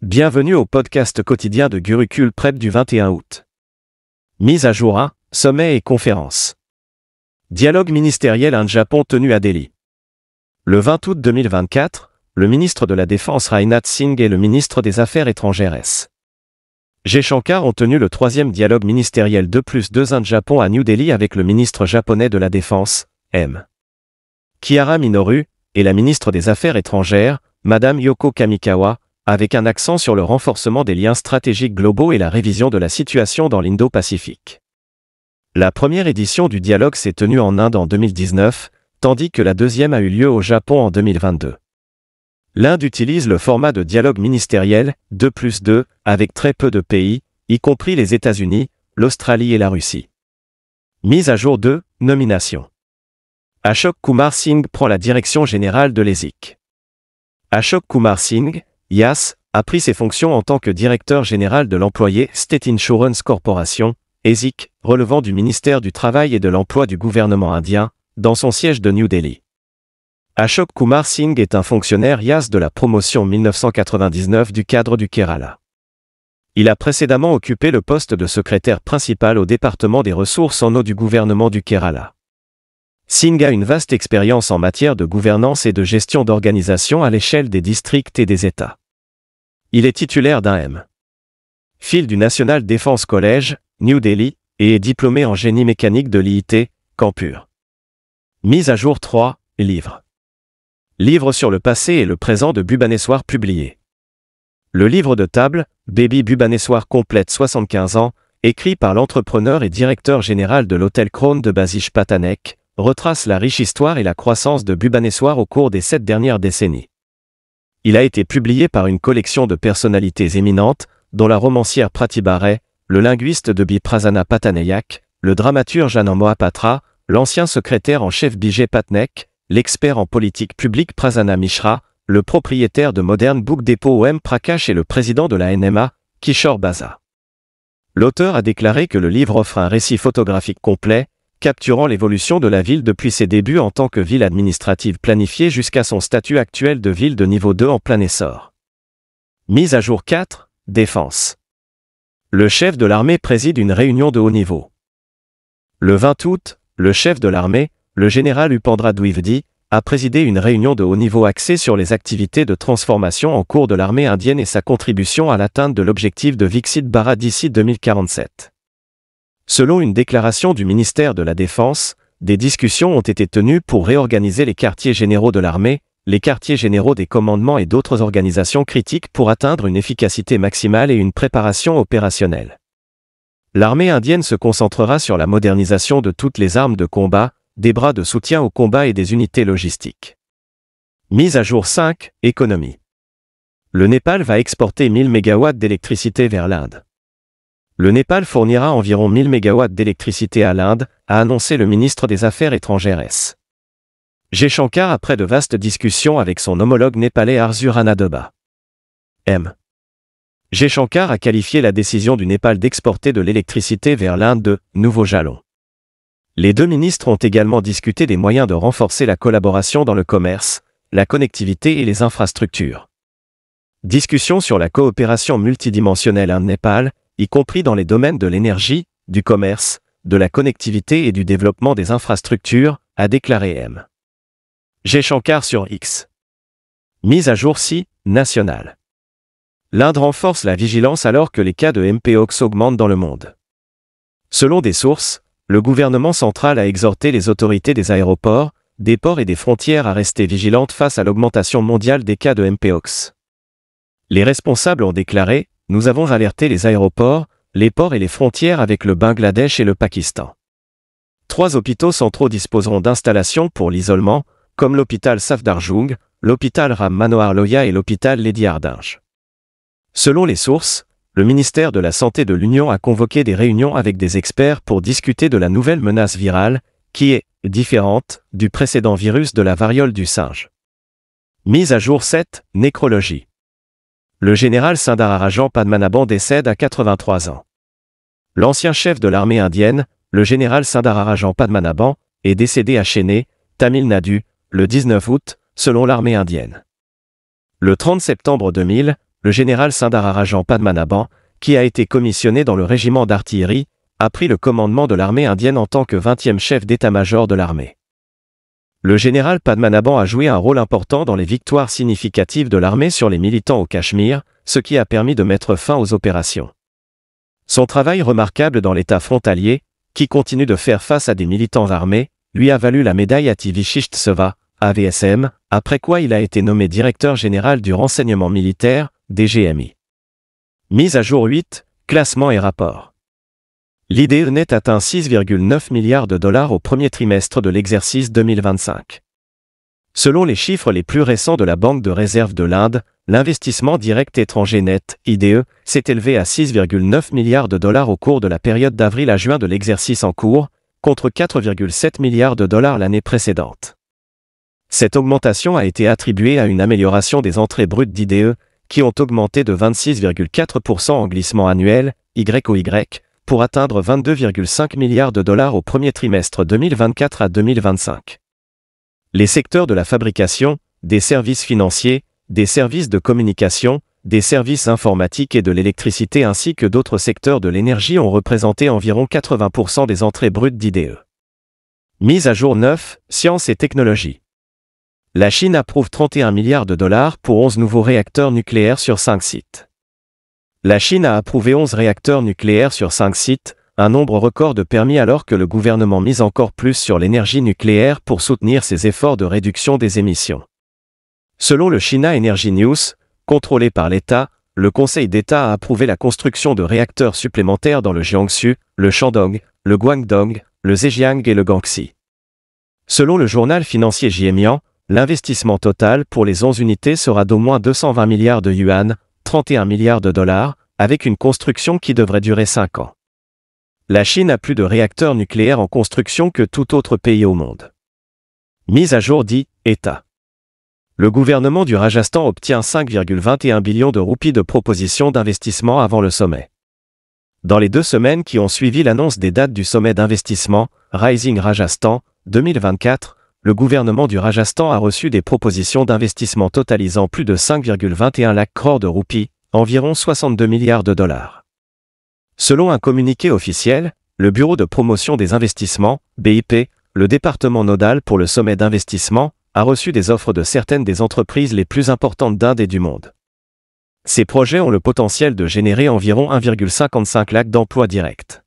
Bienvenue au podcast quotidien de Gurukul Prep du 21 août. Mise à jour 1, sommet et conférence. Dialogue ministériel Inde-Japon tenu à Delhi. Le 20 août 2024, le ministre de la Défense Rajnath Singh et le ministre des Affaires étrangères S. Jaishankar ont tenu le 3e dialogue ministériel 2+2 Inde-Japon à New Delhi avec le ministre japonais de la Défense, M. Kiara Minoru, et la ministre des Affaires étrangères, Madame Yoko Kamikawa, avec un accent sur le renforcement des liens stratégiques globaux et la révision de la situation dans l'Indo-Pacifique. La première édition du dialogue s'est tenue en Inde en 2019, tandis que la deuxième a eu lieu au Japon en 2022. L'Inde utilise le format de dialogue ministériel 2+2 avec très peu de pays, y compris les États-Unis, l'Australie et la Russie. Mise à jour 2, nomination. Ashok Kumar Singh prend la direction générale de l'ESIC. Ashok Kumar Singh, YAS, a pris ses fonctions en tant que directeur général de l'employé State Insurance Corporation, ESIC, relevant du ministère du Travail et de l'Emploi du gouvernement indien, dans son siège de New Delhi. Ashok Kumar Singh est un fonctionnaire YAS de la promotion 1999 du cadre du Kerala. Il a précédemment occupé le poste de secrétaire principal au département des ressources en eau du gouvernement du Kerala. Singh a une vaste expérience en matière de gouvernance et de gestion d'organisation à l'échelle des districts et des États. Il est titulaire d'un M.Phil du National Defense College, New Delhi, et est diplômé en génie mécanique de l'IIT, Kanpur. Mise à jour 3, livre. Livre sur le passé et le présent de Bhubaneswar publié. Le livre de table, Baby Bhubaneswar complète 75 ans, écrit par l'entrepreneur et directeur général de l'hôtel Crown de Basish Patanek, retrace la riche histoire et la croissance de Bhubaneswar au cours des 7 dernières décennies. Il a été publié par une collection de personnalités éminentes, dont la romancière Pratibha Ray, le linguiste de Biprasana Patanayak, le dramaturge Anand Mohapatra, l'ancien secrétaire en chef Bijay Patnaik, l'expert en politique publique Prasanna Mishra, le propriétaire de Modern Book Depot OM Prakash et le président de la NMA, Kishore Baza. L'auteur a déclaré que le livre offre un récit photographique complet, capturant l'évolution de la ville depuis ses débuts en tant que ville administrative planifiée jusqu'à son statut actuel de ville de niveau 2 en plein essor. Mise à jour 4, Défense. Le chef de l'armée préside une réunion de haut niveau. Le 20 août, le chef de l'armée, le général Upendra Dwivedi, a présidé une réunion de haut niveau axée sur les activités de transformation en cours de l'armée indienne et sa contribution à l'atteinte de l'objectif de Viksit Bharat d'ici 2047. Selon une déclaration du ministère de la Défense, des discussions ont été tenues pour réorganiser les quartiers généraux de l'armée, les quartiers généraux des commandements et d'autres organisations critiques pour atteindre une efficacité maximale et une préparation opérationnelle. L'armée indienne se concentrera sur la modernisation de toutes les armes de combat, des bras de soutien au combat et des unités logistiques. Mise à jour 5, économie. Le Népal va exporter 1000 MW d'électricité vers l'Inde. Le Népal fournira environ 1000 MW d'électricité à l'Inde, a annoncé le ministre des Affaires étrangères S. Jaishankar après de vastes discussions avec son homologue népalais Arzu Ranadeba. M. Jaishankar a qualifié la décision du Népal d'exporter de l'électricité vers l'Inde de « nouveau jalon ». Les deux ministres ont également discuté des moyens de renforcer la collaboration dans le commerce, la connectivité et les infrastructures. Discussion sur la coopération multidimensionnelle Inde-Népal, y compris dans les domaines de l'énergie, du commerce, de la connectivité et du développement des infrastructures, a déclaré M. Jaishankar sur X. Mise à jour 6, nationale. L'Inde renforce la vigilance alors que les cas de Mpox augmentent dans le monde. Selon des sources, le gouvernement central a exhorté les autorités des aéroports, des ports et des frontières à rester vigilantes face à l'augmentation mondiale des cas de Mpox. Les responsables ont déclaré: nous avons alerté les aéroports, les ports et les frontières avec le Bangladesh et le Pakistan. 3 hôpitaux centraux disposeront d'installations pour l'isolement, comme l'hôpital Safdarjung, l'hôpital Ram Manohar Lohia et l'hôpital Lady Hardinge. Selon les sources, le ministère de la Santé de l'Union a convoqué des réunions avec des experts pour discuter de la nouvelle menace virale, qui est différente du précédent virus de la variole du singe. Mise à jour 7, nécrologie. Le général Sundararajan Padmanabhan décède à 83 ans. L'ancien chef de l'armée indienne, le général Sundararajan Padmanabhan, est décédé à Chennai, Tamil Nadu, le 19 août, selon l'armée indienne. Le 30 septembre 2000, le général Sundararajan Padmanabhan, qui a été commissionné dans le régiment d'artillerie, a pris le commandement de l'armée indienne en tant que 20e chef d'état-major de l'armée. Le général Padmanabhan a joué un rôle important dans les victoires significatives de l'armée sur les militants au Cachemire, ce qui a permis de mettre fin aux opérations. Son travail remarquable dans l'État frontalier, qui continue de faire face à des militants armés, lui a valu la médaille Ati Vishisht Seva, AVSM, après quoi il a été nommé directeur général du renseignement militaire, DGMI. Mise à jour 8, classement et rapport. L'IDE net atteint 6,9 milliards de dollars au premier trimestre de l'exercice 2025. Selon les chiffres les plus récents de la Banque de réserve de l'Inde, l'investissement direct étranger net, IDE, s'est élevé à 6,9 milliards de dollars au cours de la période d'avril à juin de l'exercice en cours, contre 4,7 milliards de dollars l'année précédente. Cette augmentation a été attribuée à une amélioration des entrées brutes d'IDE, qui ont augmenté de 26,4% en glissement annuel, YoY, pour atteindre 22,5 milliards de dollars au premier trimestre 2024 à 2025. Les secteurs de la fabrication, des services financiers, des services de communication, des services informatiques et de l'électricité ainsi que d'autres secteurs de l'énergie ont représenté environ 80% des entrées brutes d'IDE. Mise à jour 9, sciences et technologies. La Chine approuve 31 milliards de dollars pour 11 nouveaux réacteurs nucléaires sur 5 sites. La Chine a approuvé 11 réacteurs nucléaires sur 5 sites, un nombre record de permis alors que le gouvernement mise encore plus sur l'énergie nucléaire pour soutenir ses efforts de réduction des émissions. Selon le China Energy News, contrôlé par l'État, le Conseil d'État a approuvé la construction de réacteurs supplémentaires dans le Jiangsu, le Shandong, le Guangdong, le Zhejiang et le Guangxi. Selon le journal financier Jiemian, l'investissement total pour les 11 unités sera d'au moins 220 milliards de yuan, 31 milliards de dollars, avec une construction qui devrait durer 5 ans. La Chine a plus de réacteurs nucléaires en construction que tout autre pays au monde. Mise à jour dit État. Le gouvernement du Rajasthan obtient 5,21 billions de roupies de propositions d'investissement avant le sommet. Dans les 2 semaines qui ont suivi l'annonce des dates du sommet d'investissement, Rising Rajasthan, 2024, le gouvernement du Rajasthan a reçu des propositions d'investissement totalisant plus de 5,21 lacs crores de roupies, environ 62 milliards de dollars. Selon un communiqué officiel, le Bureau de promotion des investissements, BIP, le département nodal pour le sommet d'investissement, a reçu des offres de certaines des entreprises les plus importantes d'Inde et du monde. Ces projets ont le potentiel de générer environ 1,55 lac d'emplois directs.